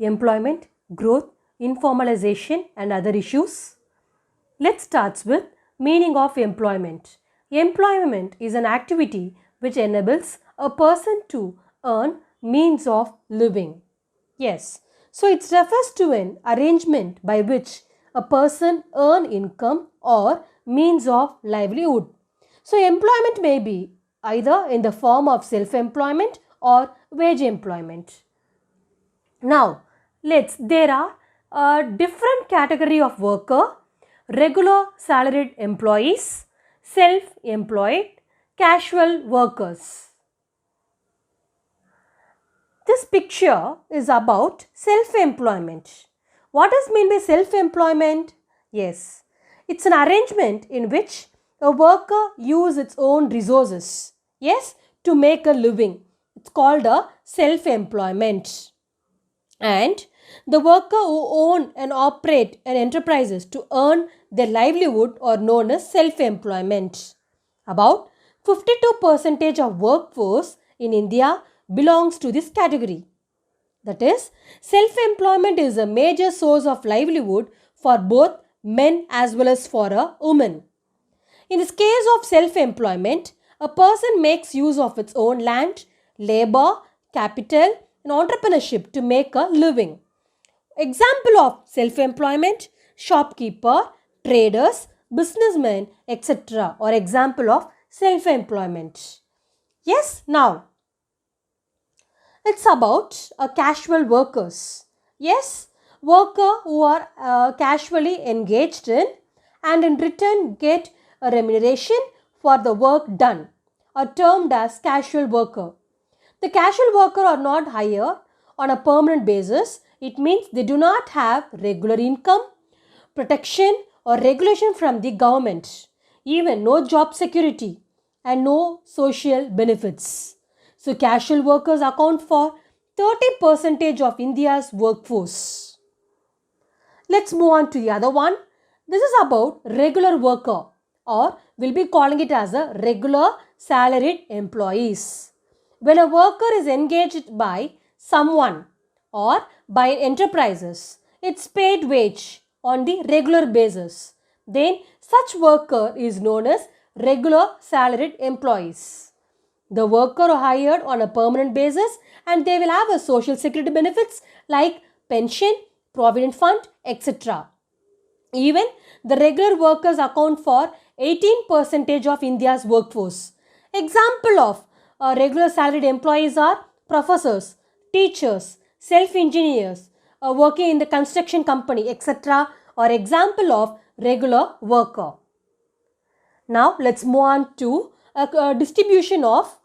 employment, growth, informalization and other issues. Let's start with meaning of employment. Employment is an activity which enables a person to earn means of living. Yes, so it refers to an arrangement by which a person earn income or means of livelihood. So employment may be either in the form of self-employment or wage employment. Now, there are a different category of worker: regular salaried employees, self-employed, casual workers. This picture is about self-employment. What is meant by self-employment? Yes, it's an arrangement in which a worker uses its own resources, yes, to make a living. It's called a self-employment. And the worker who own and operate an enterprises to earn their livelihood are known as self-employment. About 52% of workforce in India belongs to this category. That is, self-employment is a major source of livelihood for both men as well as for a woman. In this case of self-employment, a person makes use of its own land, labor, capital and entrepreneurship to make a living. Example of self-employment: shopkeeper, traders, businessmen, etc. or example of self-employment. Yes, now it's about casual workers. Yes, worker who are casually engaged in and in return get a remuneration for the work done are termed as casual worker. The casual worker are not hired on a permanent basis. It means they do not have regular income, protection or regulation from the government, even no job security and no social benefits. So casual workers account for 30% of India's workforce. Let's move on to the other one. This is about regular worker, or we'll be calling it as a regular salaried employees. When a worker is engaged by someone or by enterprises, it's paid wage on the regular basis. Then such worker is known as regular salaried employees. The worker are hired on a permanent basis and they will have a social security benefits like pension, provident fund, etc. Even the regular workers account for 18% of India's workforce. Example of regular salaried employees are professors, teachers, self-engineers, working in the construction company, etc. or example of regular worker. Now let's move on to a distribution of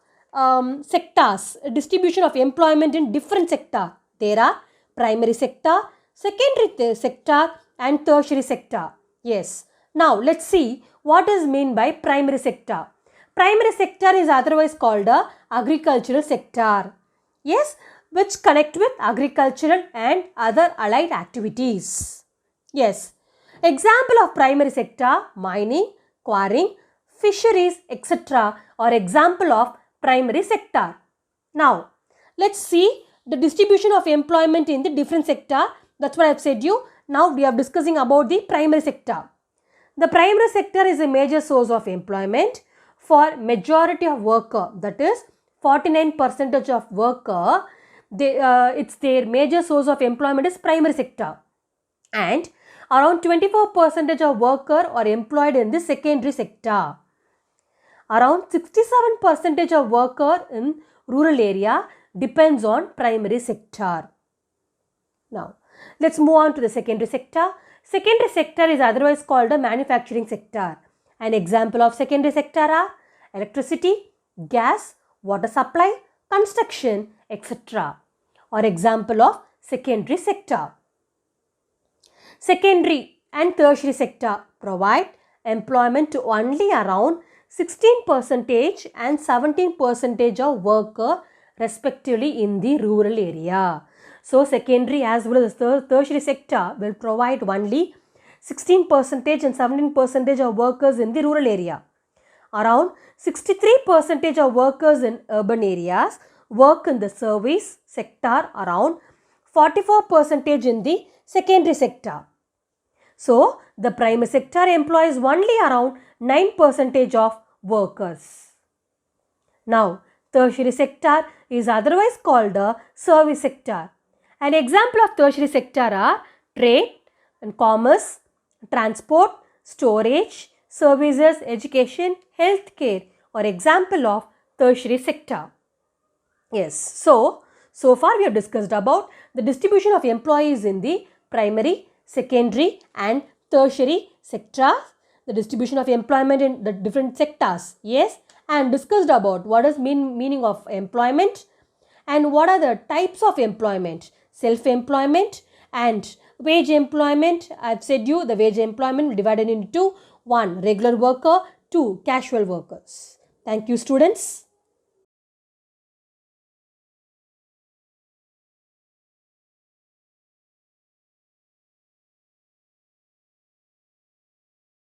sectors, a distribution of employment in different sectors. There are primary sector, secondary sector and tertiary sector. Yes. Now let's see what is meant by primary sector. Primary sector is otherwise called a agricultural sector. Yes, which connect with agricultural and other allied activities. Yes. Example of primary sector: mining, quarrying, fisheries, etc. or example of primary sector. Now, let's see the distribution of employment in the different sector. That's what I have said you. Now we are discussing about the primary sector. The primary sector is a major source of employment for majority of worker. That is 49% of worker. It's their major source of employment is primary sector. And around 24% of worker are employed in the secondary sector. Around 67% of worker in rural area depends on primary sector. Now, let's move on to the secondary sector. Secondary sector is otherwise called a manufacturing sector. An example of secondary sector are electricity, gas, water supply, construction, etc. or example of secondary sector. Secondary and tertiary sector provide employment to only around 16% and 17% of worker respectively in the rural area. So secondary as well as tertiary sector will provide only 16% and 17% of workers in the rural area. Around 63% of workers in urban areas work in the service sector. Around 44% in the secondary sector. So, the primary sector employs only around 9% of workers. Now, tertiary sector is otherwise called the service sector. An example of tertiary sector are trade and commerce, transport, storage, services, education, healthcare or example of tertiary sector. Yes, so far we have discussed about the distribution of employees in the primary, secondary and tertiary sectors, the distribution of employment in the different sectors, yes, and discussed about what is meaning of employment and what are the types of employment, self-employment and wage employment. I have said you the wage employment will divided into 1. Regular worker, 2. Casual workers. Thank you students.